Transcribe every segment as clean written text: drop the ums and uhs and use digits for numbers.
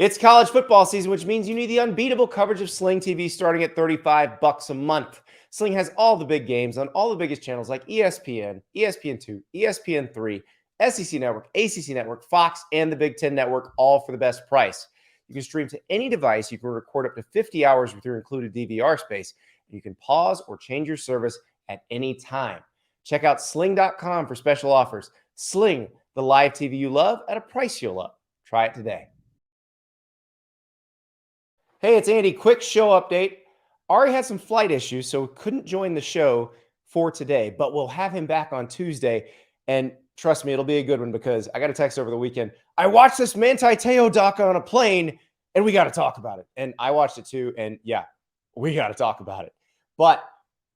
It's college football season, which means you need the unbeatable coverage of Sling TV starting at $35 a month. Sling has all the big games on all the biggest channels like ESPN, ESPN2, ESPN3, SEC Network, ACC Network, Fox, and the Big Ten Network, all for the best price. You can stream to any device. You can record up to 50 hours with your included DVR space. And you can pause or change your service at any time. Check out sling.com for special offers. Sling, the live TV you love at a price you'll love. Try it today. Hey, it's Andy. Quick show update. Ari had some flight issues, so couldn't join the show for today, but we'll have him back on Tuesday. And trust me, it'll be a good one because I got a text over the weekend. I watched this Manti Te'o doc on a plane, and we got to talk about it. And I watched it too, and yeah, we got to talk about it. But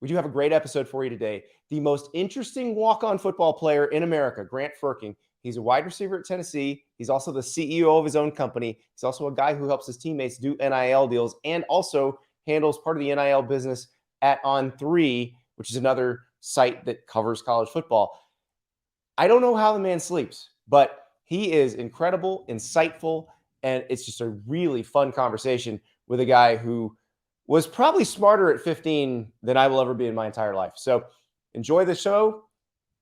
we do have a great episode for you today. The most interesting walk-on football player in America, Grant Frerking. He's a wide receiver at Tennessee. He's also the CEO of his own company. He's also a guy who helps his teammates do NIL deals and also handles part of the NIL business at On3, which is another site that covers college football. I don't know how the man sleeps, but he is incredible, insightful, and it's just a really fun conversation with a guy who was probably smarter at 15 than I will ever be in my entire life. So enjoy the show.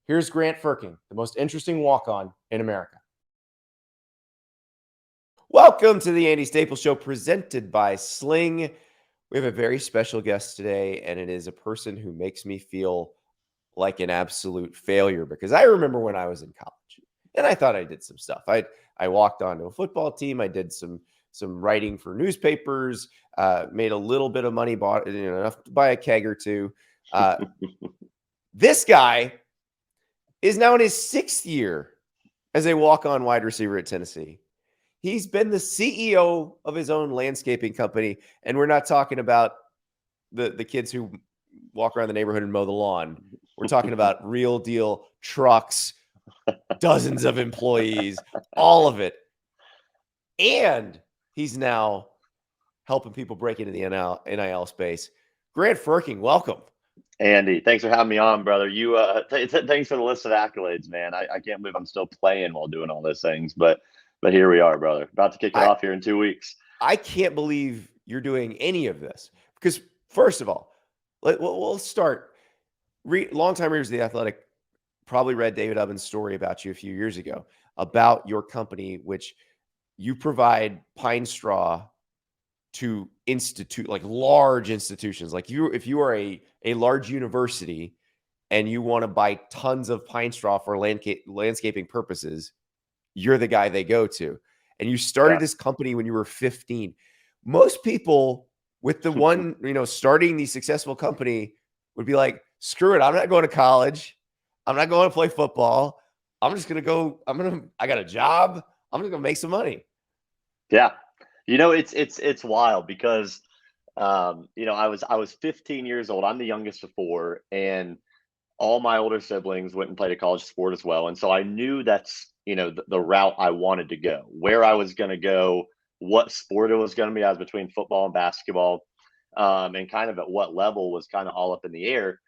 Here's Grant Frerking, the most interesting walk-on in America. Welcome to the Andy Staples Show, presented by Sling. We have a very special guest today, and it is a person who makes me feel like an absolute failure because I remember when I was in college, and I thought I did some stuff. I walked onto a football team. I did some writing for newspapers, made a little bit of money, bought enough to buy a keg or two. This guy is now in his 6th year as a walk-on wide receiver at Tennessee. He's been the CEO of his own landscaping company, and we're not talking about the kids who walk around the neighborhood and mow the lawn. We're talking about real deal trucks, dozens of employees, all of it. And he's now helping people break into the NIL space. Grant Frerking, welcome. Andy, thanks for having me on, brother. You thanks for the list of accolades, man. I can't believe I'm still playing while doing all those things, but here we are, brother. About to kick it off here in 2 weeks. I can't believe you're doing any of this because, first of all, we'll start. Longtime readers of The Athletic probably read David Ubben's story about you a few years ago about your company, which you provide pine straw to large institutions. Like if you are a large university and you want to buy tons of pine straw for landscaping purposes, you're the guy they go to. And you started this company when you were 15. Most people with the one, starting the successful company would be like, screw it. I'm not going to college. I'm not going to play football. I'm just going to go. I got a job. I'm just going to make some money. Yeah. It's wild because, I was 15 years old. I'm the youngest of 4, and all my older siblings went and played a college sport as well. And so I knew that's, the route I wanted to go, where I was going to go, what sport it was going to be. I was between football and basketball, and kind of at what level was kind of all up in the air.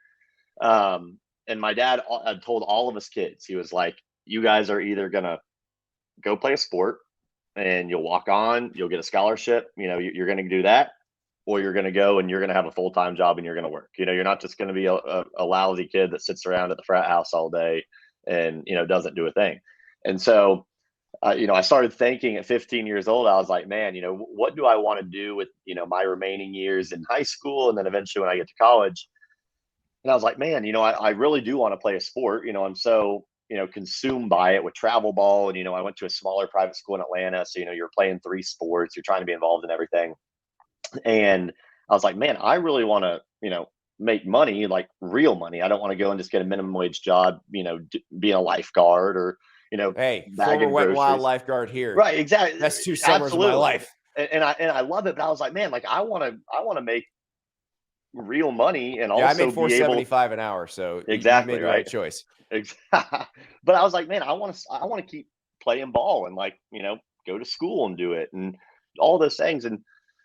And my dad had told all of us kids, he was like, you guys are either going to go play a sport and you'll walk on, you'll get a scholarship, you're going to do that, or you're going to go and you're going to have a full-time job and you're going to work. You're not just going to be a lousy kid that sits around at the frat house all day and, doesn't do a thing. And so, I started thinking at 15 years old, I was like, man, what do I want to do with, my remaining years in high school? And then eventually when I get to college, and I was like, man, I really do want to play a sport. I'm so, consumed by it with travel ball. And, I went to a smaller private school in Atlanta. So, you're playing 3 sports, you're trying to be involved in everything. And I was like, man, I really want to, make money, like real money. I don't want to go and just get a minimum wage job, being a lifeguard or, hey, former Wet and Wild lifeguard here. Right. Exactly. That's 2 summers of my life. And I love it. But I was like, man, like I want to make real money and also I made $4.75 an hour. So exactly, you made the right choice. Exactly. But I was like, man, I want to keep playing ball and go to school and do it and all those things. And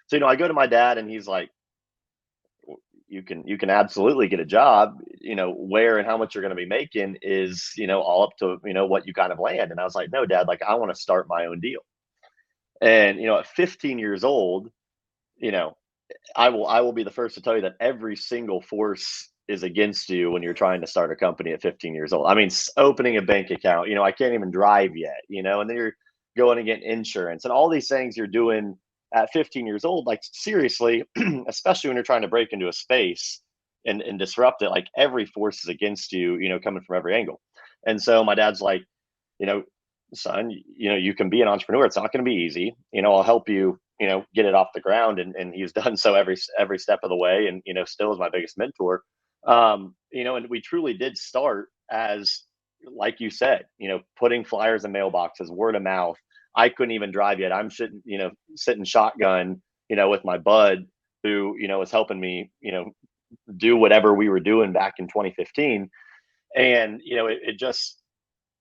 so, I go to my dad and he's like, you can absolutely get a job, where and how much you're going to be making is, all up to, what you kind of land. And I was like, no, Dad, like I want to start my own deal. And, at 15 years old, you know, I will be the first to tell you that every single force is against you when you're trying to start a company at 15 years old. I mean, opening a bank account, I can't even drive yet, and then you're going to get insurance and all these things you're doing at 15 years old. Like, seriously, especially when you're trying to break into a space and disrupt it, like every force is against you, coming from every angle. And so my dad's like, you know, son, you can be an entrepreneur. It's not going to be easy. I'll help you, get it off the ground. And he's done so every step of the way. And, still is my biggest mentor. And we truly did start as, like you said, putting flyers in mailboxes, word of mouth. I couldn't even drive yet. I'm sitting shotgun, with my bud who, was helping me, do whatever we were doing back in 2015. And, it just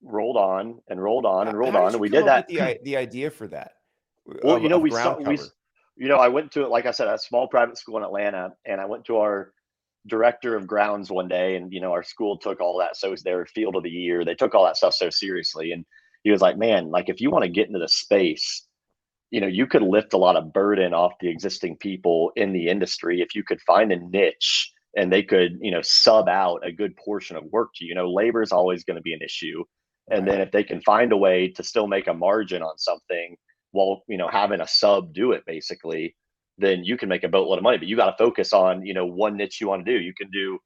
rolled on and rolled on and rolled How on. did And you we come did up that. with the idea for that Well, of we saw, ground cover? I went to, like I said, a small private school in Atlanta, and I went to our director of grounds one day, and, our school took all that. So it was their field of the year. They took all that stuff so seriously. And he was like, man, like, if you want to get into the space, you could lift a lot of burden off the existing people in the industry if you could find a niche and they could, sub out a good portion of work to you. Labor is always going to be an issue. And Right. then if they can find a way to still make a margin on something while, having a sub do it basically, then you can make a boatload of money. But you got to focus on, one niche you want to do. You can do,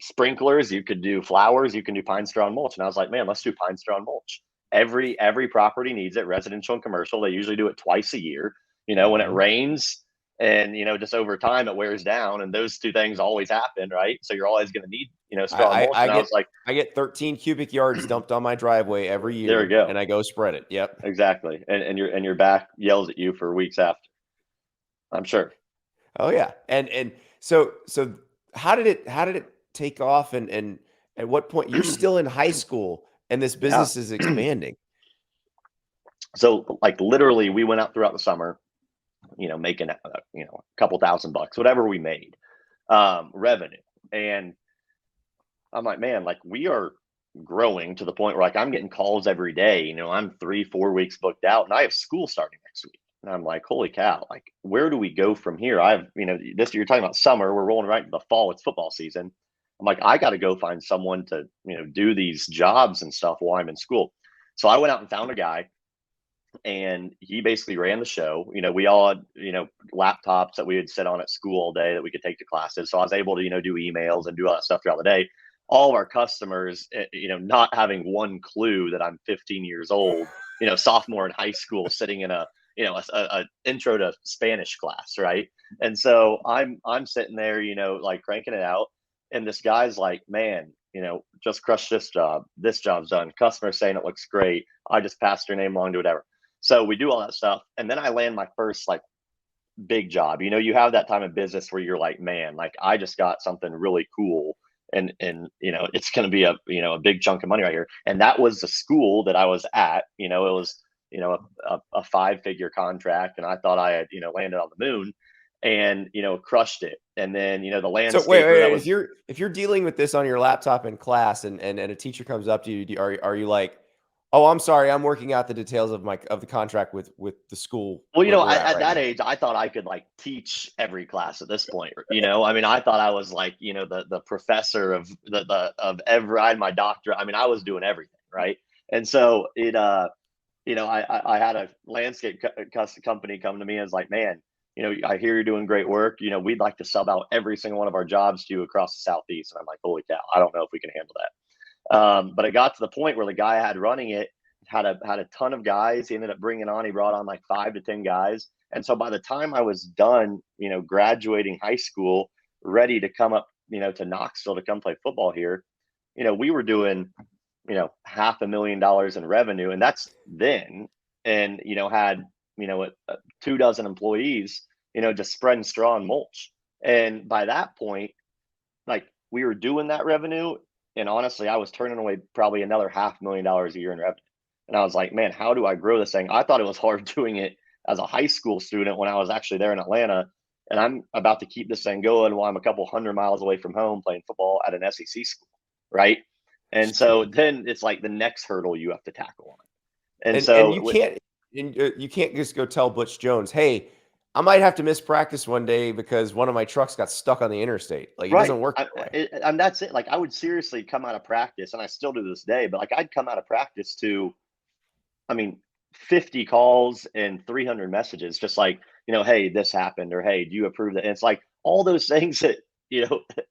sprinklers, you could do flowers, you can do pine straw and mulch. And I was like, man, let's do pine straw and mulch. Every property needs it, residential and commercial. They usually do it twice a year. When it rains and, just over time it wears down, and those two things always happen, right? So you're always going to need, straw and mulch. I And I get was like, I get 13 cubic yards dumped on my driveway every there we year, go. and I go spread it. Yep. Exactly. And your back yells at you for weeks after, I'm sure. Oh yeah. And so how did it take off, and at what point you're still in high school and this Yeah. business is expanding? So, like, literally we went out throughout the summer, making, a couple $1,000, whatever we made, revenue. And I'm like, man, like, we are growing to the point where, like, I'm getting calls every day. I'm 3-4 weeks booked out, and I have school starting next week. And I'm like, holy cow, like, where do we go from here? This, you're talking about summer, we're rolling right into the fall, it's football season. I'm like, I got to go find someone to, do these jobs and stuff while I'm in school. So I went out and found a guy, and he basically ran the show. We all had, laptops that we would sit on at school all day that we could take to classes. So I was able to, do emails and do all that stuff throughout the day. All of our customers, not having one clue that I'm 15 years old, sophomore in high school, sitting in a intro to Spanish class, right? And so I'm sitting there, like, cranking it out, and this guy's like, man, just crushed this job. This job's done. Customer saying it looks great. I just passed your name along to whatever. So we do all that stuff, and then I land my first, like, big job. You have that time in business where you're like, man, like, I just got something really cool, and it's going to be a big chunk of money right here. And that was the school that I was at. It was a 5-figure contract, and I thought I had landed on the moon, and crushed it. And then the So wait, landscaper wait, that wait, was. if you're dealing with this on your laptop in class, and a teacher comes up to you, are you like, oh, I'm sorry, I'm working out the details of the contract with the school Well, where we're at right that now? age, I thought I could, like, teach every class at this point. I mean, I thought I was, like, the professor of of every. I had my doctorate. I mean, I was doing everything, right? And so I had a landscape company come to me and was like, man, I hear you're doing great work. We'd like to sub out every single one of our jobs to you across the Southeast. And I'm like, holy cow, I don't know if we can handle that. But it got to the point where the guy I had running it had a ton of guys. He ended up bringing on. He brought on like 5 to 10 guys, and so by the time I was done, graduating high school, ready to come up, to Knoxville to come play football here, we were doing, $500,000 in revenue, and that's then, and had 2 dozen employees, just spreading straw and mulch. And by that point, like, we were doing that revenue, and honestly, I was turning away probably another $500,000 a year in revenue. And I was like, man, how do I grow this thing? I thought it was hard doing it as a high school student when I was actually there in Atlanta. And I'm about to keep this thing going while I'm a couple 100 miles away from home playing football at an SEC school, right? And so then it's like the next hurdle you have to tackle on it. And And so you can't. And you can't just go tell Butch Jones, "Hey, I might have to miss practice one day because one of my trucks got stuck on the interstate." Like, it Right. doesn't work that way. And that's it. Like, I would seriously come out of practice, and I still do this day, but like I'd come out of practice to, I mean, 50 calls and 300 messages, just like, hey, this happened, or hey, do you approve that? And it's like all those things that,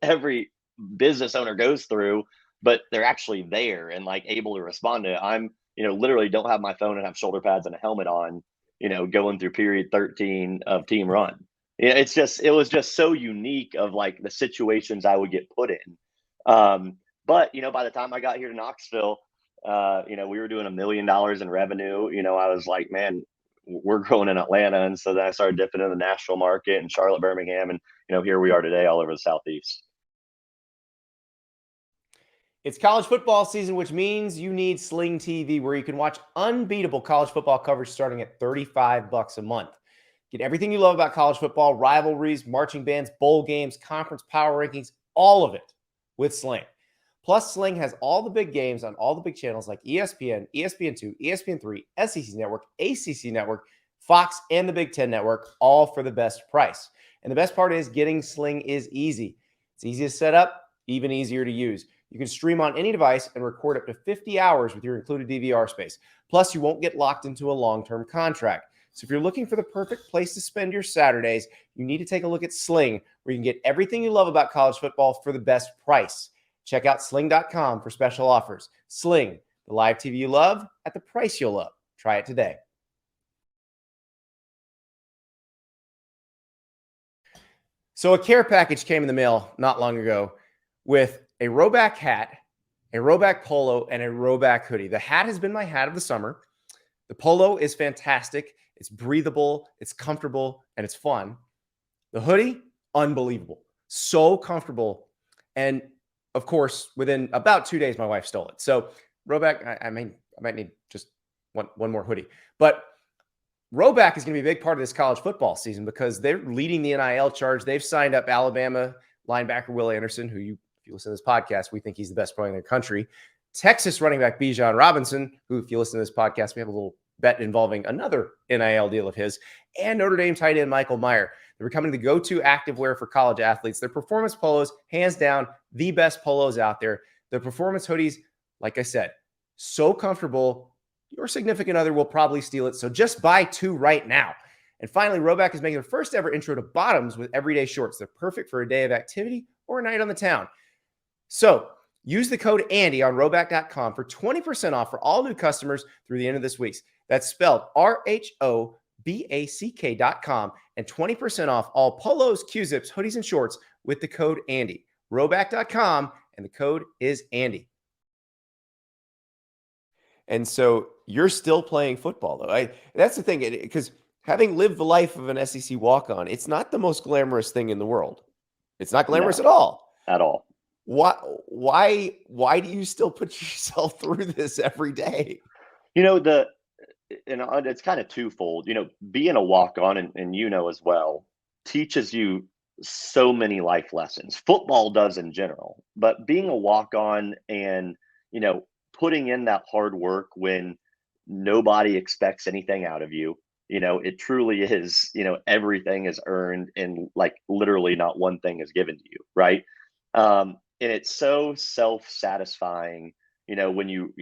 every business owner goes through, but they're actually there and like able to respond to it. I'm, literally don't have my phone and have shoulder pads and a helmet on, going through period 13 of team run. Yeah, it was just so unique of like the situations I would get put in. But, by the time I got here to Knoxville, we were doing $1 million in revenue. I was like, man, we're growing in Atlanta. And so then I started dipping in the Nashville market and Charlotte, Birmingham. And, here we are today all over the Southeast. It's college football season, which means you need Sling TV, where you can watch unbeatable college football coverage starting at $35 a month. Get everything you love about college football, rivalries, marching bands, bowl games, conference power rankings, all of it with Sling. Plus, Sling has all the big games on all the big channels like ESPN, ESPN2, ESPN3, SEC Network, ACC Network, Fox, and the Big Ten Network, all for the best price. And the best part is getting Sling is easy. It's easy to set up, even easier to use. You can stream on any device and record up to 50 hours with your included DVR space. Plus, you won't get locked into a long-term contract. So if you're looking for the perfect place to spend your Saturdays, you need to take a look at Sling, where you can get everything you love about college football for the best price. Check out sling.com for special offers. Sling, the live TV you love at the price you'll love. Try it today. So a care package came in the mail not long ago with a Rhoback hat, a Rhoback polo, and a Rhoback hoodie. The hat has been my hat of the summer. The polo is fantastic. It's breathable, it's comfortable, and it's fun. The hoodie, unbelievable. So comfortable. And of course, within about 2 days, my wife stole it. So Rhoback, I might need just one more hoodie. But Rhoback is going to be a big part of this college football season because they're leading the NIL charge. They've signed up Alabama linebacker Will Anderson, who if you listen to this podcast, we think he's the best player in the country. Texas running back Bijan Robinson, who, if you listen to this podcast, we have a little bet involving another NIL deal of his, and Notre Dame tight end Michael Mayer. They're becoming the go-to activewear for college athletes. Their performance polos, hands down, the best polos out there. The performance hoodies, like I said, so comfortable. Your significant other will probably steal it, so just buy 2 right now. And finally, Rhoback is making their first ever intro to bottoms with everyday shorts. They're perfect for a day of activity or a night on the town. So use the code Andy on Rhoback.com for 20% off for all new customers through the end of this week. That's spelled RHOBACK.com, and 20% off all polos, Q-zips, hoodies, and shorts with the code Andy. Rhoback.com, and the code is Andy. And so you're still playing football, though. That's the thing, because having lived the life of an SEC walk-on, it's not the most glamorous thing in the world. It's not glamorous at all. At all. Why do you still put yourself through this every day? It's kind of twofold. Being a walk-on, and as well, teaches you so many life lessons. Football does in general, but being a walk-on and putting in that hard work when nobody expects anything out of you, it truly is, everything is earned, and like literally not one thing is given to you, right? And it's so self-satisfying, when you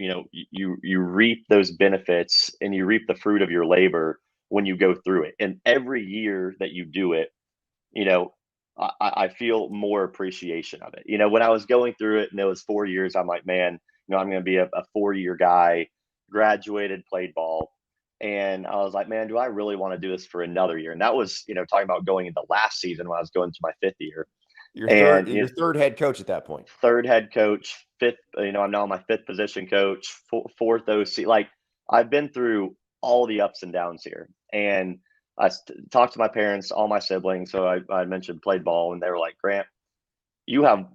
reap those benefits and you reap the fruit of your labor when you go through it. And every year that you do it, I feel more appreciation of it. When I was going through it and it was 4 years, I'm like, man, I'm going to be a 4-year guy, graduated, played ball. And I was like, man, do I really want to do this for another year? And that was, talking about going into last season when I was going to my 5th year. Your third head coach at that point. Third head coach, 5th, I'm now my 5th position coach, 4th OC. Like, I've been through all the ups and downs here. And I talked to my parents, all my siblings. So I mentioned played ball, and they were like, Grant, you have,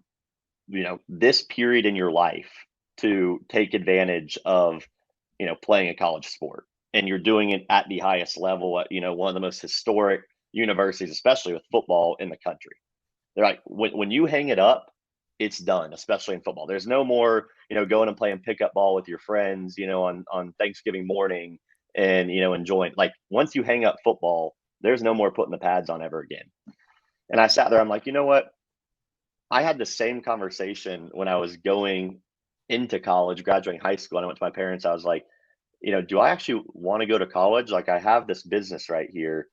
this period in your life to take advantage of, playing a college sport. And you're doing it at the highest level at, one of the most historic universities, especially with football in the country. They're like, when you hang it up, it's done, especially in football. There's no more, going and playing pickup ball with your friends, on Thanksgiving morning and, enjoying, like, once you hang up football, there's no more putting the pads on ever again. And I sat there, I'm like, you know what? I had the same conversation when I was going into college, graduating high school, and I went to my parents. I was like, do I actually want to go to college? Like, I have this business right here,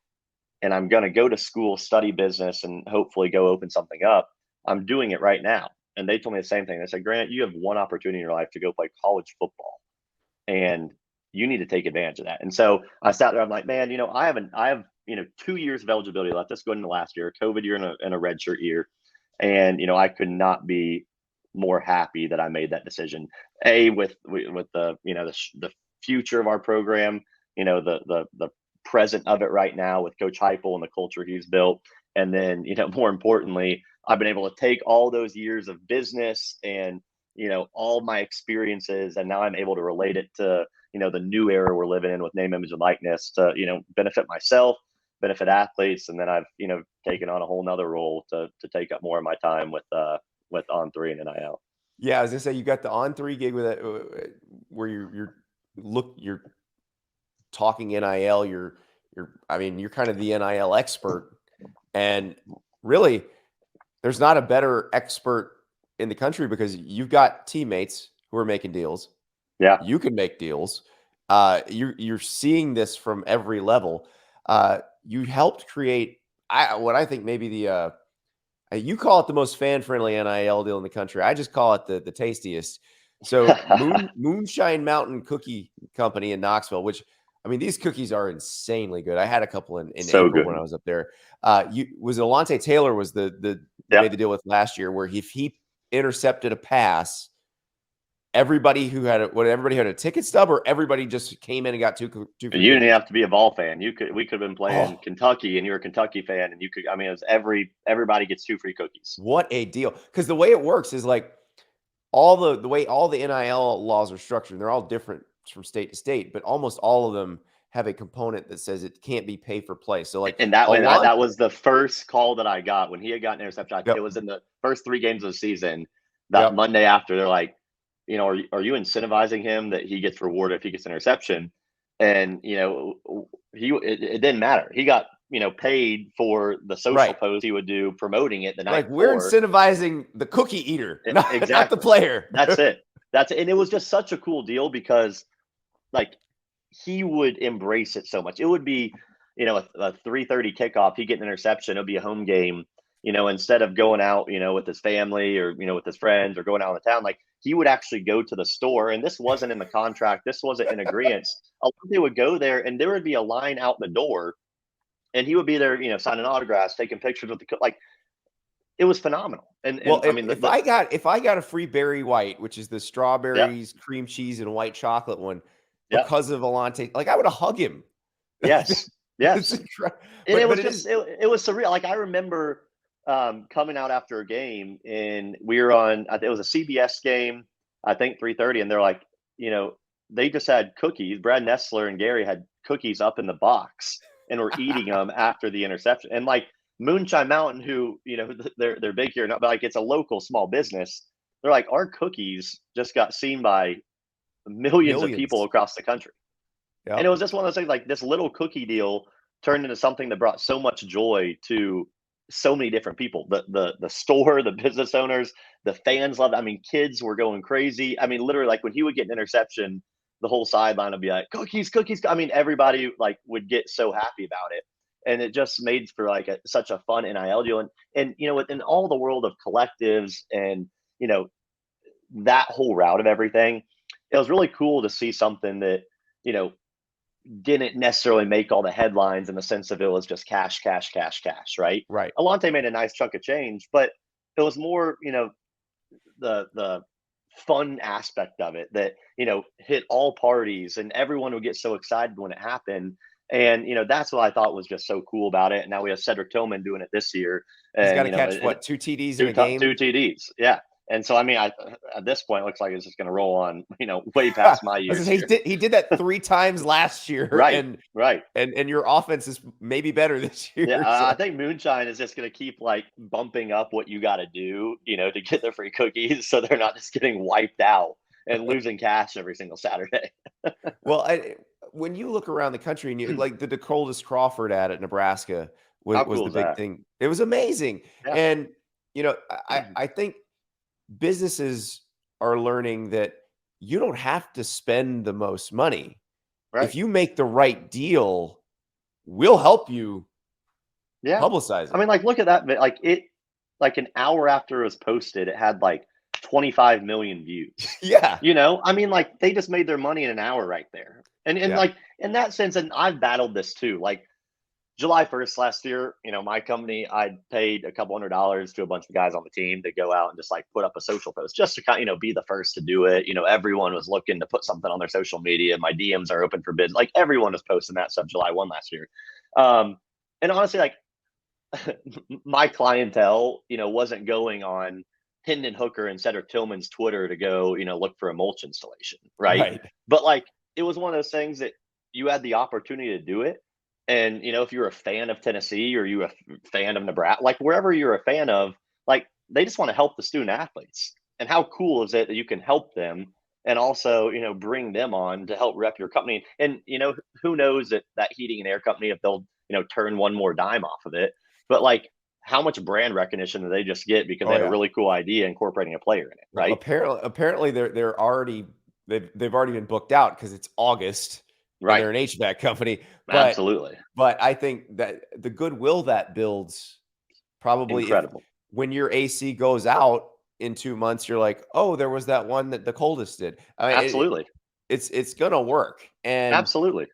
and I'm going to go to school, study business, and hopefully go open something up. I'm doing it right now. And they told me the same thing. They said, Grant, you have one opportunity in your life to go play college football, and you need to take advantage of that. And so I sat there. I'm like, man, I have 2 years of eligibility left. Let's go into last year, COVID year, and a redshirt year. And I could not be more happy that I made that decision. With the the future of our program, the present of it right now with Coach Heupel and the culture he's built, and then more importantly, I've been able to take all those years of business and all my experiences, and now I'm able to relate it to the new era we're living in with name, image, and likeness to benefit myself, benefit athletes, and then I've taken on a whole nother role to take up more of my time with On3 and NIL. Yeah, I was gonna say you got the On3 gig with it, where you're talking NIL. You're kind of the NIL expert, and really, there's not a better expert in the country because you've got teammates who are making deals. Yeah, you can make deals. You're seeing this from every level. You helped create what I think maybe the you call it the most fan-friendly NIL deal in the country. I just call it the tastiest. So Moonshine Mountain Cookie Company in Knoxville, which these cookies are insanely good. I had a couple in so April good. when I was up there. Alontae Taylor was the made the deal with last year, where if he intercepted a pass, everybody had a ticket stub, or everybody just came in and got two you didn't have to be a Vol fan. We could have been playing Kentucky, and you're a Kentucky fan, and you could. It was everybody gets 2 free cookies. What a deal! Because the way it works is like all the way all the NIL laws are structured. They're all different from state to state, but almost all of them have a component that says it can't be pay for play. So like, and that was the first call that I got when he had gotten an interception. Yep. It was in the first 3 games of the season. That Monday after, they're like, are you incentivizing him that he gets rewarded if he gets an interception? And it didn't matter. He got paid for the social post he would do promoting it the night before. We're incentivizing the cookie eater, not the player. That's it. And it was just such a cool deal because like he would embrace it so much. It would be a 3:30 kickoff. He'd get an interception. It'll be a home game. Instead of going out, with his family or, with his friends or going out in the town, like he would actually go to the store. And this wasn't in the contract. This wasn't in agreement. They would go there and there would be a line out the door, and he would be there, signing autographs, taking pictures with it was phenomenal. And if I got a free Berry White, which is the strawberries, cream cheese, and white chocolate one, because of Alontae, like I would have hugged him. Yes. It was surreal. Like I remember coming out after a game, and we were on, it was a CBS game, I think 3:30, and they're like, they just had cookies. Brad Nessler and Gary had cookies up in the box and were eating them after the interception. And like Moonshine Mountain, who they're big here, but like it's a local small business. They're like, our cookies just got seen by millions of people across the country. Yep. And it was just one of those things, like this little cookie deal turned into something that brought so much joy to so many different people. The store, the business owners, the fans loved it. Kids were going crazy. Literally, like when he would get an interception, the whole sideline would be like, cookies. Everybody like would get so happy about it. And it just made for like such a fun NIL deal. And in all the world of collectives and, that whole route of everything, it was really cool to see something that, didn't necessarily make all the headlines in the sense of it was just cash, right? Right. Alontae made a nice chunk of change, but it was more, the fun aspect of it that, hit all parties and everyone would get so excited when it happened. And, that's what I thought was just so cool about it. And now we have Cedric Tillman doing it this year. He's got to catch 2 TDs in a game? 2 TDs. Yeah. And so, at this point, it looks like it's just going to roll on, way past my years. He did that 3 times last year. Right. And your offense is maybe better this year. Yeah, so. I think Moonshine is just going to keep like bumping up what you got to do, to get the free cookies. So they're not just getting wiped out and losing cash every single Saturday. Well, when you look around the country and you like the Dakotas Crawford ad at Nebraska How was cool the is big that? thing. It was amazing. Yeah. And, I think businesses are learning that you don't have to spend the most money. If Right. you make the right deal, we'll help you Yeah. publicize I it. mean, like, look at that. Like an hour after it was posted, it had like 25 million views. Yeah. I mean, like they just made their money in an hour right there. And Yeah. like in that sense, and I've battled this too. Like July 1st last year, my company, I paid a couple $100s to a bunch of guys on the team to go out and just like put up a social post just to kind of, be the first to do it. Everyone was looking to put something on their social media. My DMs are open for bids. Like everyone was posting that stuff July 1 last year. And honestly, like my clientele, wasn't going on Hendon Hooker and Cedric Tillman's Twitter to go, look for a mulch installation, right? Right. But like it was one of those things that you had the opportunity to do it. And if you're a fan of Tennessee or you're a fan of Nebraska, like wherever you're a fan of, like they just want to help the student athletes. And how cool is it that you can help them and also, bring them on to help rep your company? And who knows that heating and air company, if they'll, turn one more dime off of it. But like, how much brand recognition do they just get because they Oh had a yeah. really cool idea incorporating a player in it, Well, right? apparently they're already they've already been booked out because it's August and Right. they're an HVAC company. But Absolutely. I think that the goodwill that builds probably if Incredible. when your AC goes out in 2 months, you're like, oh, there was that one that the coldest did. I mean, Absolutely. it's gonna work. And Absolutely.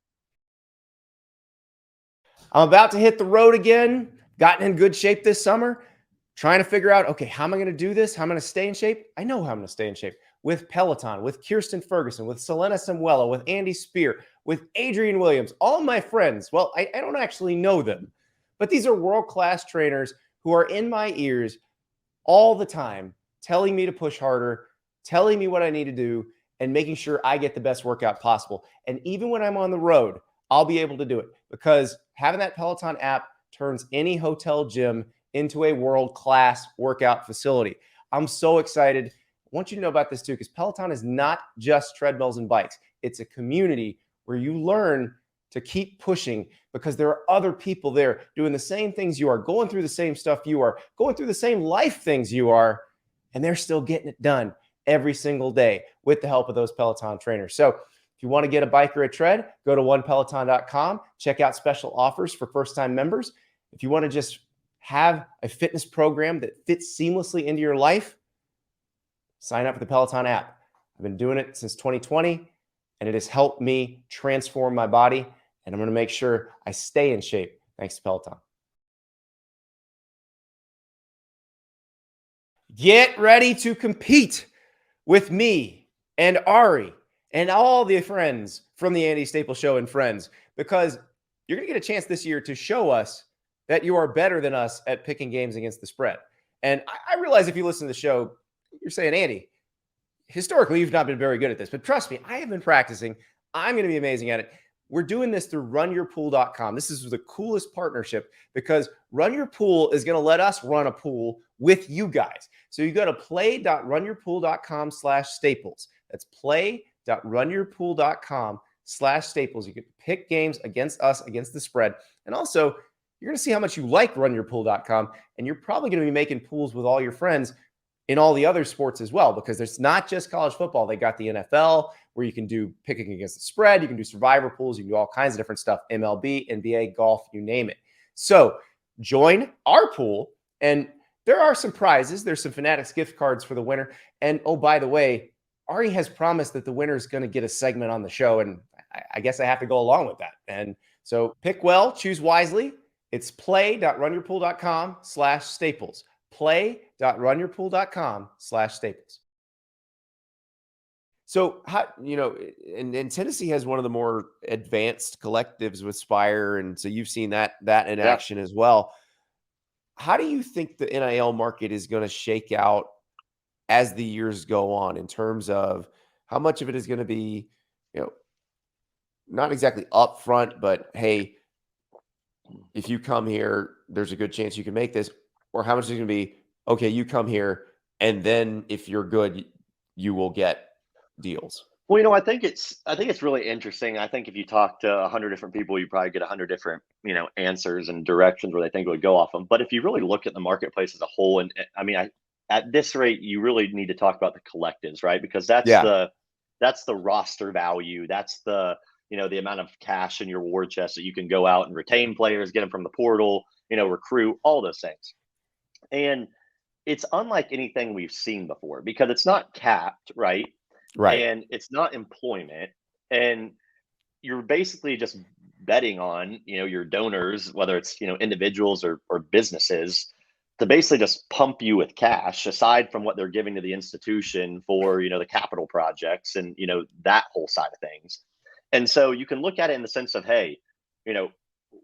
I'm about to hit the road again. Gotten in good shape this summer. Trying to figure out, okay, how am I going to do this? How am I going to stay in shape? I know how I'm going to stay in shape with Peloton, with Kirsten Ferguson, with Selena Samuela, with Andy Spear, with Adrian Williams, all my friends. Well, I don't actually know them, but these are world-class trainers who are in my ears all the time, telling me to push harder, telling me what I need to do, and making sure I get the best workout possible. And even when I'm on the road, I'll be able to do it because having that Peloton app turns any hotel gym into a world-class workout facility. I'm so excited. I want you to know about this too, because Peloton is not just treadmills and bikes. It's a community where you learn to keep pushing because there are other people there doing the same things you are, going through the same stuff you are, going through the same life things you are, and they're still getting it done every single day with the help of those Peloton trainers. So if you want to get a bike or a tread, go to onepeloton.com, check out special offers for first-time members. If you want to just have a fitness program that fits seamlessly into your life, sign up for the Peloton app. I've been doing it since 2020, and it has helped me transform my body, and I'm going to make sure I stay in shape thanks to Peloton. Get ready to compete with me and Ari and all the friends from the Andy Staples Show and friends, because you're going to get a chance this year to show us that you are better than us at picking games against the spread. And I realize if you listen to the show, you're saying, Andy, historically, you've not been very good at this, but trust me, I have been practicing. I'm going to be amazing at it. We're doing this through runyourpool.com. This is the coolest partnership because Run Your Pool is going to let us run a pool with you guys. So you go to play.runyourpool.com/staples. That's play.runyourpool.com/staples. You can pick games against us, against the spread. And also, you're going to see how much you like runyourpool.com, and you're probably going to be making pools with all your friends in all the other sports as well, because there's not just college football. They got the NFL where you can do picking against the spread. You can do survivor pools. You can do all kinds of different stuff. MLB, NBA, golf, you name it. So join our pool, and there are some prizes. There's some Fanatics gift cards for the winner. And oh, by the way, Ari has promised that the winner is going to get a segment on the show, and I guess I have to go along with that. And so pick well, choose wisely. It's play.runyourpool.com/staples. Play.runyourpool.com/staples. So how, and Tennessee has one of the more advanced collectives with Spire. And so you've seen that in Yeah. action as well. How do you think the NIL market is going to shake out as the years go on in terms of how much of it is going to be, not exactly upfront, but hey, if you come here, there's a good chance you can make this, or how much is going to be, okay, you come here, and then if you're good, you will get deals? Well, I think it's really interesting. I think if you talk to 100 different people, you probably get 100 different, answers and directions where they think it would go off them. But if you really look at the marketplace as a whole, and I mean, at this rate, you really need to talk about the collectives, right? Because that's Yeah. the roster value. That's the amount of cash in your war chest that you can go out and retain players, get them from the portal, recruit, all those things. And it's unlike anything we've seen before because it's not capped, right? Right. And it's not employment. And you're basically just betting on, your donors, whether it's, individuals or businesses, to basically just pump you with cash aside from what they're giving to the institution for, the capital projects and, that whole side of things. And so you can look at it in the sense of, hey, you know,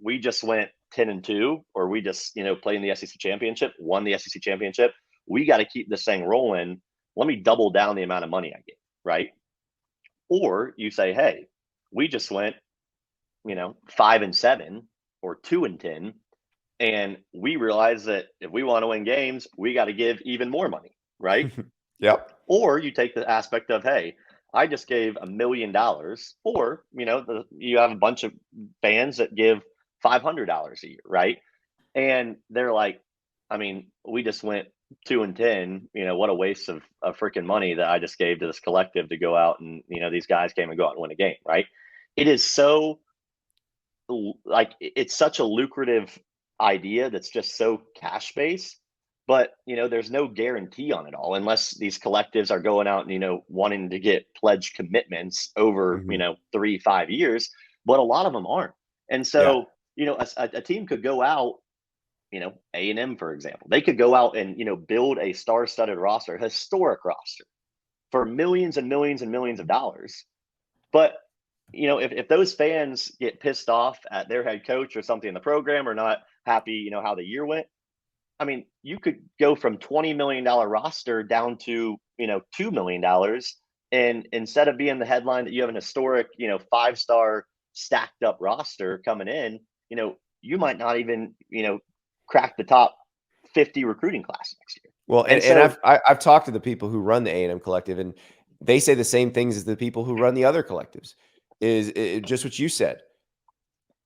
we just went 10-2, or we just, played in the SEC championship, won the SEC championship. We got to keep this thing rolling. Let me double down the amount of money I get, right? Or you say, hey, we just went, 5-7 or 2-10, and we realize that if we want to win games, we got to give even more money, right? Yep. Or you take the aspect of, hey, I just gave $1 million, or you have a bunch of fans that give $500 a year, right? And they're like, I mean, we just went 2-10. What a waste of freaking money that I just gave to this collective to go out and these guys came and go out and win a game, right? It is so like it's such a lucrative idea that's just so cash based, but there's no guarantee on it all unless these collectives are going out and wanting to get pledge commitments over Mhm. 3-5 years, but a lot of them aren't. And Yeah. so a team could go out, A&M, for example, they could go out and build a star-studded roster, a historic roster, for millions and millions and millions of dollars. But if those fans get pissed off at their head coach or something in the program, or not happy, how the year went, I mean, you could go from $20 million roster down to $2 million, and instead of being the headline that you have an historic 5-star stacked up roster coming in, you might not even crack the top 50 recruiting class next year. Well, and And and so I've talked to the people who run the A&M collective, and they say the same things as the people who run the other collectives. Just what you said.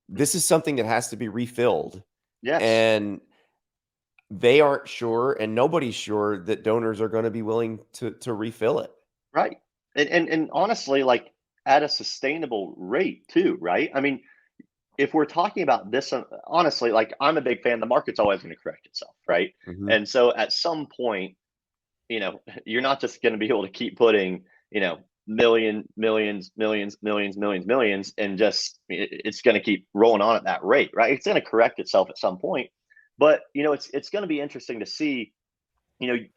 This is something that has to be refilled, yes, and they aren't sure, and nobody's sure that donors are going to be willing to refill it. right. And honestly, like, at a sustainable rate too, right? I mean, if we're talking about this, honestly, like, I'm a big fan. The market's always going to correct itself, right? Mhm. And so at some point, you're not just going to be able to keep putting, millions, and just it's going to keep rolling on at that rate, right? It's going to correct itself at some point, but it's going to be interesting to see.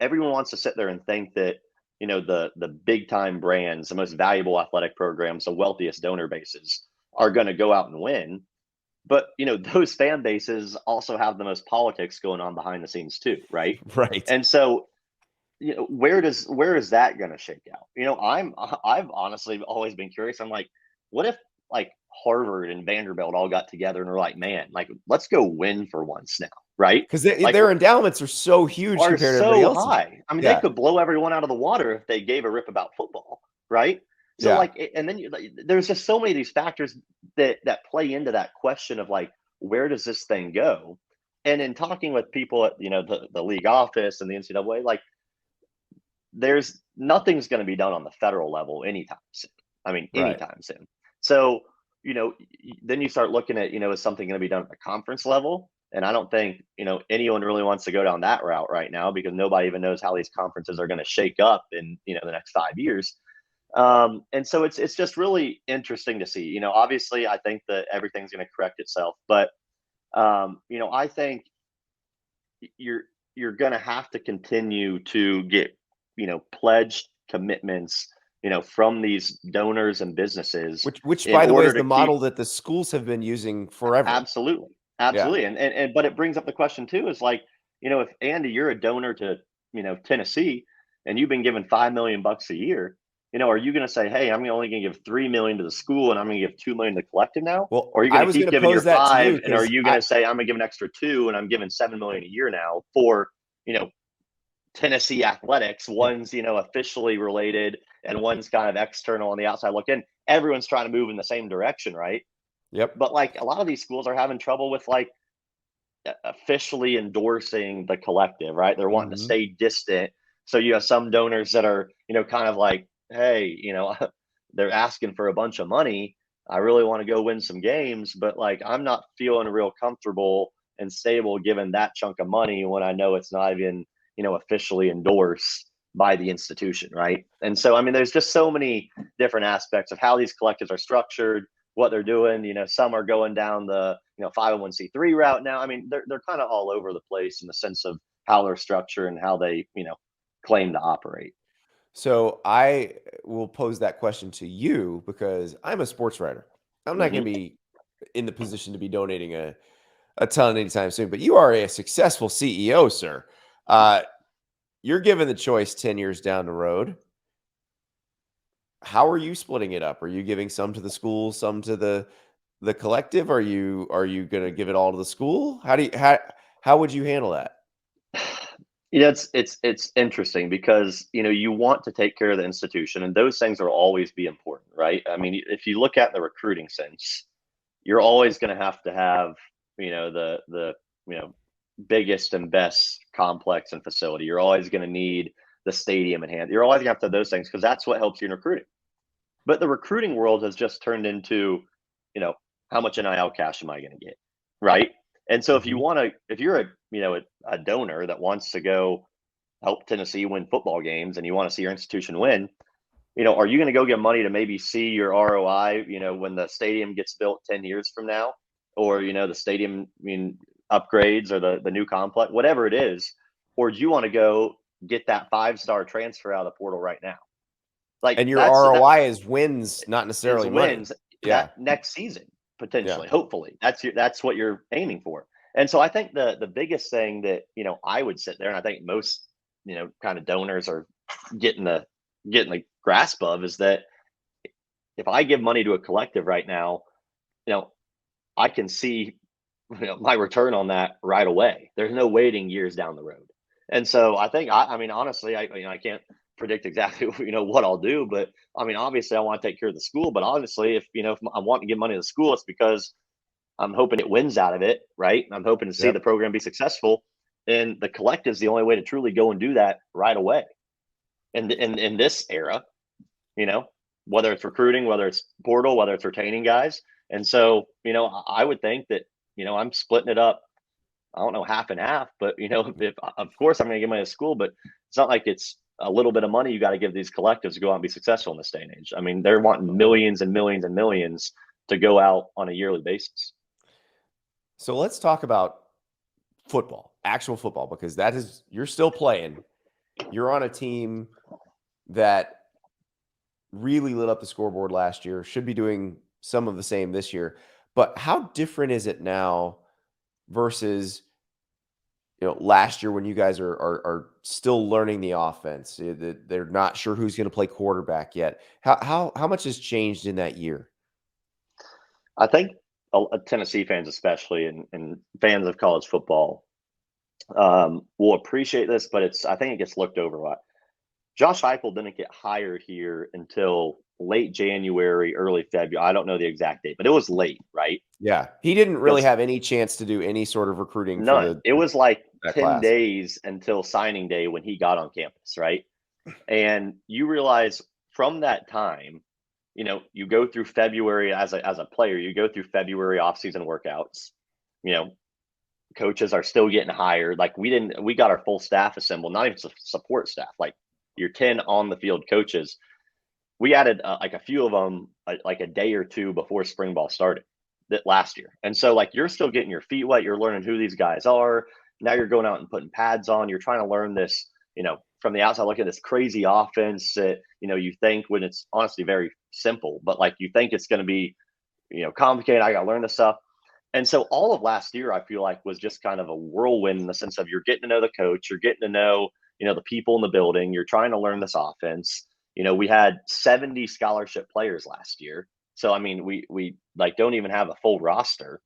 Everyone wants to sit there and think that the big time brands, the most valuable athletic programs, the wealthiest donor bases are going to go out and win. But those fan bases also have the most politics going on behind the scenes too, right? Right. And so where is that going to shake out? I've honestly always been curious. I'm like, what if, like, Harvard and Vanderbilt all got together and were like, man, like, let's go win for once now, right? Because Like, their endowments are so huge are compared to everybody so else's. high. I mean, they Yeah. could blow everyone out of the water if they gave a rip about football, right? So, Yeah. like, and then there's just so many of these factors that play into that question of, like, where does this thing go? And in talking with people at the league office and the NCAA, like, there's nothing's going to be done on the federal level anytime soon. I mean, Right. anytime soon. So, then you start looking at, is something going to be done at the conference level? And I don't think, anyone really wants to go down that route right now because nobody even knows how these conferences are going to shake up in, the next 5 years. And so it's just really interesting to see. Obviously, I think that everything's going to correct itself, but I think you're you're going to have to continue to get pledged commitments from these donors and businesses Which, in by the way, order is to the keep. model that the schools have been using forever. Absolutely, Yeah. absolutely. And but it brings up the question too, is like, if Andy, you're a donor to Tennessee, and you've been given $5 million a year, are you going to say, hey, I'm only going to give 3 million to the school and I'm going to give 2 million to the collective now? Well, Or are you going I to was keep gonna giving pose your that to you five, and are because you going to say, I'm going to give an extra two and I'm giving 7 million a year now for you know Tennessee athletics. Yeah. One's, officially related and one's kind of external on the outside looking. Everyone's trying to move in the same direction, right? Yep. But like a lot of these schools are having trouble with like officially endorsing the collective, right? They're wanting to Mhm. stay distant. So you have some donors that are, kind of like, hey, they're asking for a bunch of money. I really want to go win some games, but like I'm not feeling real comfortable and stable given that chunk of money when I know it's not even, officially endorsed by the institution, right? And so I mean there's just so many different aspects of how these collectives are structured, what they're doing. Some are going down the 501c3 route now. I mean, they're kind of all over the place in the sense of how they're structured and how they claim to operate. So I will pose that question to you because I'm a sports writer. I'm not going Hmm. to be in the position to be donating a ton anytime soon, but you are a successful CEO, sir. Uh, you're given the choice 10 years down the road. How are you splitting it up? Are you giving some to the school, some to the collective? Are you going to give it all to the school? How would you handle that? It's interesting because you want to take care of the institution, and those things will always be important, right? I mean, if you look at the recruiting sense, you're always going to have the biggest and best complex and facility. You're always going to need the stadium in hand. You're always going to have those things because that's what helps you in recruiting. But the recruiting world has just turned into, you know, how much NIL cash am I going to get, right? And so Mhm. if you're a donor that wants to go help Tennessee win football games and you want to see your institution win, are you going to go get money to maybe see your ROI, when the stadium gets built 10 years from now, or the stadium, upgrades or the new complex, whatever it is, or do you want to go get that 5-star transfer out of the portal right now? Like And your that ROI is wins, not is necessarily money. wins Yeah. that next season Yeah. potentially. Hopefully, that's what you're aiming for. And so I think the biggest thing that I would sit there, and I think most kind of donors are getting the getting the grasp of, is that if I give money to a collective right now, you know I can see my return on that right away. There's no waiting years down the road. And so I think I mean honestly I can't predict exactly what I'll do, but I mean obviously I want to take care of the school, but honestly if I want to give money to the school, it's because I'm hoping it wins out of it, right? I'm hoping to see the Yep. program be successful, and the collective is the only way to truly go and do that right away. And in this era, you know, whether it's recruiting, whether it's portal, whether it's retaining guys. And so, I would think that, I'm splitting it up. I don't know, half and half, but if of course I'm going to give money to school, but it's not like it's a little bit of money you got to give these collectives to go out and be successful in this day and age. I mean, they're wanting millions and millions and millions to go out on a yearly basis. So let's talk about football, actual football, because that is you're still playing. You're on a team that really lit up the scoreboard last year, should be doing some of the same this year. But how different is it now versus last year when you guys are still learning the offense? They're not sure who's going to play quarterback yet. How much has changed in that year? I think Tennessee fans, especially, and fans of college football, will appreciate this, but I think it gets looked over a lot. Josh Heupel didn't get hired here until late January, early February. I don't know the exact date, but it was late, right? Yeah, he didn't really Because have any chance to do any sort of recruiting for none. It was like that 10 class. days until signing day when he got on campus, right? And you realize from that time, you go through February as a player, you go through February offseason workouts. You know, coaches are still getting hired. Like we got our full staff assembled, not even support staff, like your 10 on the field coaches. We added like a few of them like a day or two before spring ball started that last year. And so like you're still getting your feet wet, you're learning who these guys are. Now you're going out and putting pads on, you're trying to learn this, from the outside looking at this crazy offense that, you think when it's honestly very simple, but like you think it's going to be, complicated. I got to learn this stuff. And so all of last year, I feel like was just kind of a whirlwind in the sense of you're getting to know the coach, you're getting to know, the people in the building, you're trying to learn this offense. We had 70 scholarship players last year. So I mean, we like don't even have a full roster.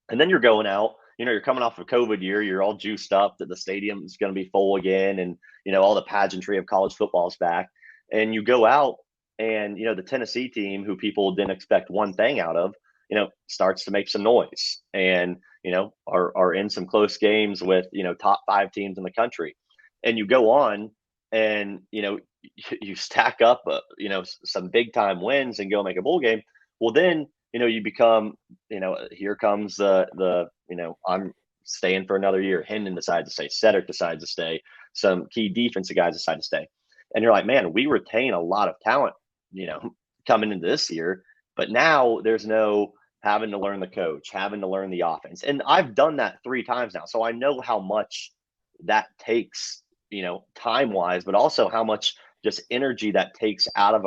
And then you're going out you're coming off of COVID year, you're all juiced up that the stadium is going to be full again, and all the pageantry of college football is back, and you go out and the Tennessee team, who people didn't expect one thing out of, starts to make some noise, and are in some close games with top 5 teams in the country, and you go on and you stack up some big time wins and go make a bowl game. Well, then you become here comes the I'm staying for another year. Hendon decides to stay. Cedric decides to stay. Some key defensive guys decide to stay, and you're like, man, we retain a lot of talent coming into this year, but now there's no having to learn the coach, having to learn the offense. And I've done that 3 times now. So I know how much that takes, time wise, but also how much just energy that takes out of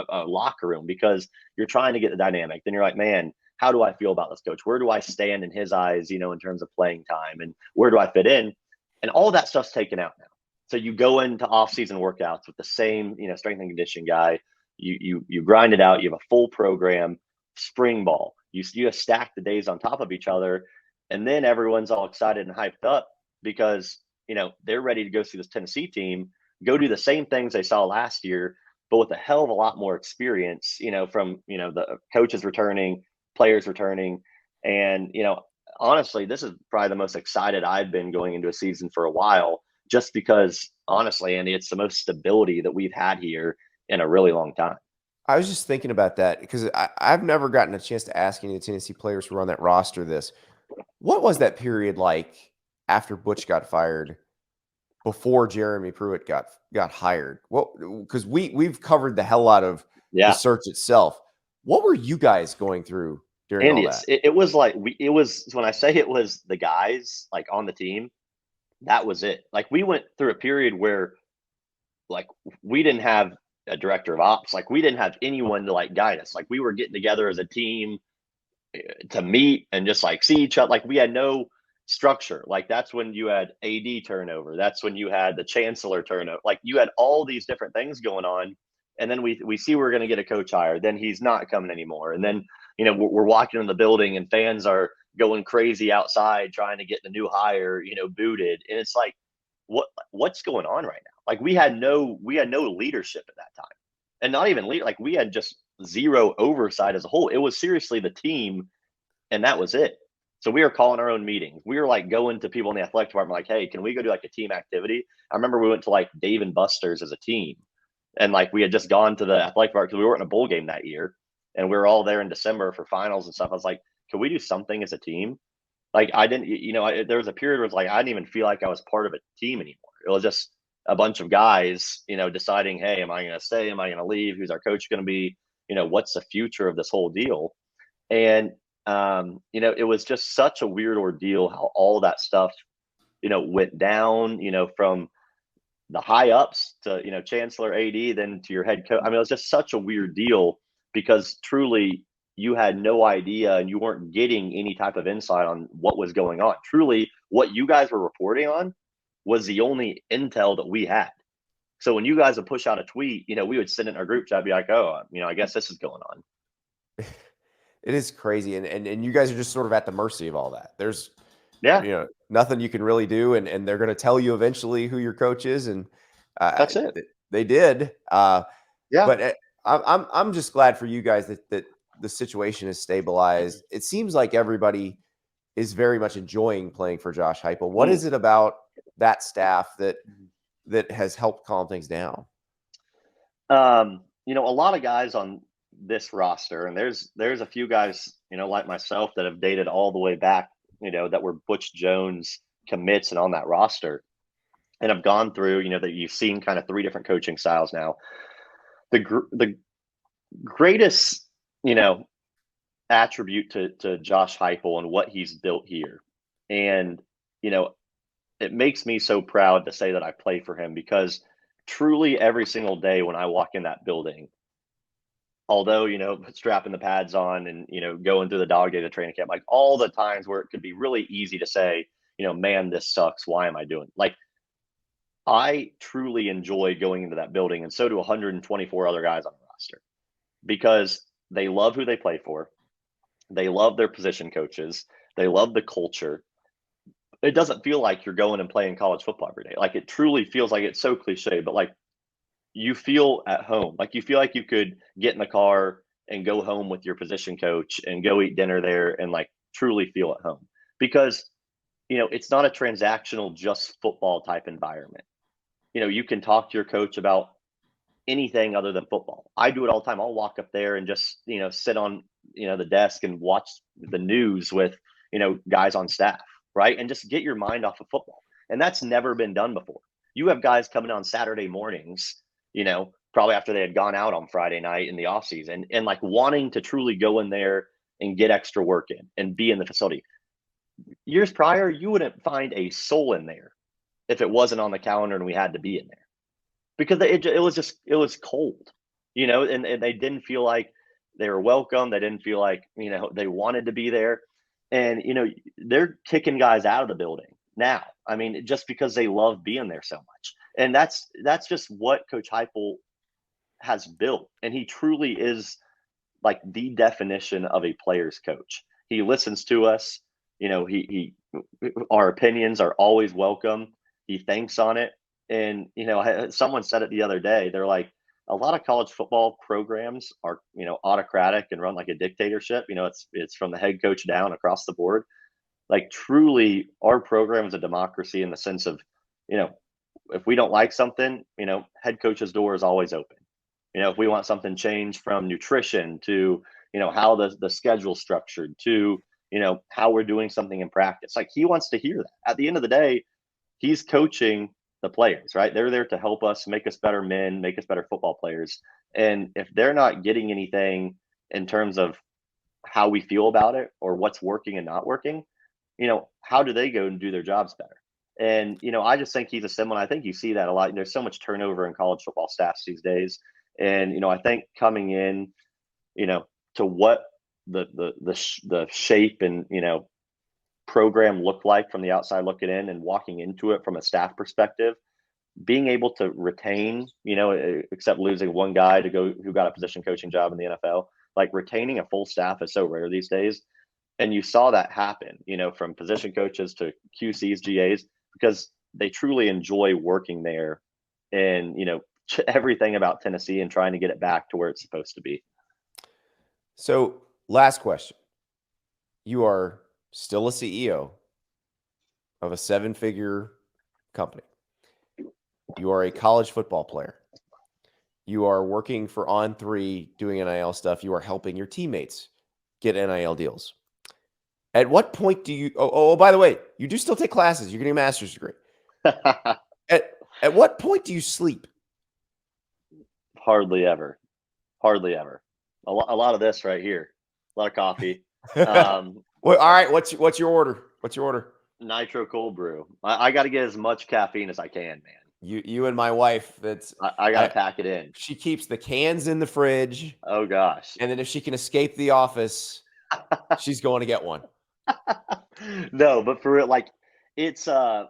a locker room, because you're trying to get the dynamic. Then you're like, man, how do I feel about this coach? Where do I stand in his eyes, in terms of playing time, and where do I fit in? And all that stuff's taken out now. So you go into off-season workouts with the same, strength and conditioning guy. You grind it out. You have a full program. Spring ball. You stack the days on top of each other, and then everyone's all excited and hyped up because they're ready to go see this Tennessee team, go do the same things they saw last year, but with a hell of a lot more experience. From the coaches returning, players returning, and honestly, this is probably the most excited I've been going into a season for a while, just because honestly, Andy, it's the most stability that we've had here in a really long time. I was just thinking about that because I've never gotten a chance to ask any of the Tennessee players who were on that roster this. What was that period like after Butch got fired, before Jeremy Pruitt got hired? What, because we've covered the hell out of the search itself. What were you guys going through during Andy, all that? It was like it was, when I say it was the guys like on the team, that was it. Like we went through a period where like we didn't have a director of ops. Like we didn't have anyone to like guide us. Like we were getting together as a team to meet and just like see each other. Like we had no structure. Like that's when you had AD turnover. That's when you had the chancellor turnover. Like you had all these different things going on. And then we see we're going to get a coach hired. Then he's not coming anymore. And then, we're walking in the building and fans are going crazy outside trying to get the new hire, booted. And it's like, what's going on right now? Like we had no leadership at that time, and not even like we had just zero oversight as a whole. It was seriously the team, and that was it. So we were calling our own meetings. We were like going to people in the athletic department, like, hey, can we go do like a team activity? I remember we went to like Dave and Buster's as a team, and like we had just gone to the athletic department because we weren't in a bowl game that year, and we were all there in December for finals and stuff. I was like, can we do something as a team? Like I didn't, there was a period where it's like I didn't even feel like I was part of a team anymore. It was just a bunch of guys, deciding, hey, am I going to stay? Am I going to leave? Who's our coach going to be? What's the future of this whole deal? And it was just such a weird ordeal how all that stuff, went down, from the high ups to, Chancellor, AD, then to your head coach. I mean, it was just such a weird deal because truly you had no idea and you weren't getting any type of insight on what was going on. Truly, what you guys were reporting on was the only intel that we had. So when you guys would push out a tweet, we would send it in our group chat, be like, oh, I guess this is going on. It is crazy. And you guys are just sort of at the mercy of all that. There's, nothing you can really do. And they're going to tell you eventually who your coach is. And that's it. They did. Yeah. But I'm just glad for you guys that the situation is stabilized. It seems like everybody is very much enjoying playing for Josh Heupel. What is it about that staff that has helped calm things down? A lot of guys on this roster, and there's a few guys, like myself that have dated all the way back, that were Butch Jones commits and on that roster, and have gone through, that you've seen kind of 3 different coaching styles now. The greatest, attribute to Josh Heupel and what he's built here, and it makes me so proud to say that I play for him, because truly every single day when I walk in that building, although, strapping the pads on and, going through the dog day to training camp, like all the times where it could be really easy to say, man, this sucks. Why am I doing it? Like, I truly enjoy going into that building, and so do 124 other guys on the roster, because they love who they play for. They love their position coaches. They love the culture. it doesn't feel like you're going and playing college football every day. Like, it truly feels like, it's so cliche, but like, you feel at home. Like, you feel like you could get in the car and go home with your position coach and go eat dinner there and like truly feel at home, because it's not a transactional just football type environment. You can talk to your coach about anything other than football. I do it all the time. I'll walk up there and just sit on the desk and watch the news with guys on staff, right? And just get your mind off of football. And that's never been done before. You have guys coming on Saturday mornings, probably after they had gone out on Friday night in the off season, and like wanting to truly go in there and get extra work in and be in the facility. Years prior, you wouldn't find a soul in there if it wasn't on the calendar and we had to be in there, because it was cold, and they didn't feel like they were welcome. They didn't feel like they wanted to be there, and they're kicking guys out of the building now. I mean, just because they love being there so much, and that's just what Coach Heupel has built, and he truly is like the definition of a player's coach. He listens to us. He our opinions are always welcome. He thinks on it. And, someone said it the other day. They're like, a lot of college football programs are, autocratic and run like a dictatorship. It's from the head coach down across the board. Like, truly, our program is a democracy in the sense of, if we don't like something, head coach's door is always open. If we want something changed from nutrition to, how the schedule's structured to, how we're doing something in practice, like, he wants to hear that. At the end of the day, he's coaching the players, right? They're there to help us, make us better men, make us better football players. And if they're not getting anything in terms of how we feel about it or what's working and not working, how do they go and do their jobs better? And, I just think he's a symbol. I think you see that a lot. There's so much turnover in college football staffs these days. And, I think coming in, to what the shape and, program looked like from the outside looking in and walking into it from a staff perspective, being able to retain, except losing one guy who got a position coaching job in the NFL, like retaining a full staff is so rare these days. And you saw that happen, from position coaches to QCs, GAs, because they truly enjoy working there and, everything about Tennessee and trying to get it back to where it's supposed to be. So, last question. You are still a CEO of a 7-figure company. You are a college football player. You are working for On3 doing NIL stuff. You are helping your teammates get NIL deals. At what point do you, by the way, you do still take classes. You're getting a master's degree. At what point do you sleep? Hardly ever. Hardly ever. A lot of this right here. A lot of coffee. Well, all right. What's your order? What's your order? Nitro cold brew. I got to get as much caffeine as I can, man. You and my wife. I got to pack it in. She keeps the cans in the fridge. Oh gosh. And then if she can escape the office, she's going to get one. No, but for real, like, it's I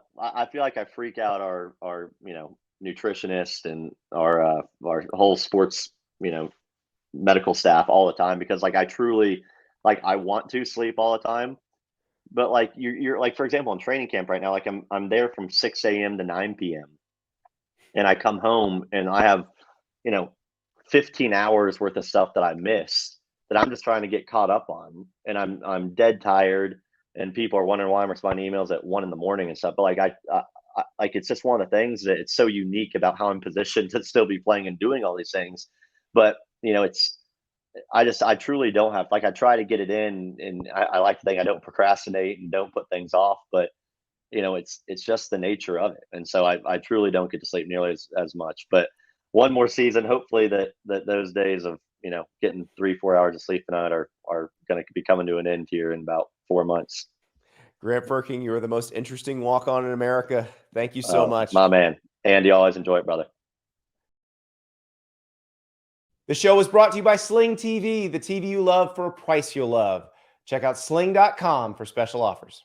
feel like I freak out our nutritionist and our whole sports medical staff all the time, because like I truly, like, I want to sleep all the time, but like you're like, for example, in training camp right now, like I'm there from 6 a.m. to 9 p.m. and I come home and I have 15 hours worth of stuff that I missed that I'm just trying to get caught up on, and I'm dead tired, and people are wondering why I'm responding to emails at 1 a.m. and stuff. But like I like, it's just one of the things that it's so unique about how I'm positioned to still be playing and doing all these things. But I truly don't have, like, I try to get it in, and I like to think I don't procrastinate and don't put things off, but it's just the nature of it. And so I truly don't get to sleep nearly as much. But one more season, hopefully that those days of getting 3-4 hours of sleep a night are going to be coming to an end here in about 4 months. Grant Frerking, you are the most interesting walk-on in America. Thank you so much. My man. Andy, always enjoy it, brother. The show was brought to you by Sling TV, the TV you love for a price you'll love. Check out sling.com for special offers.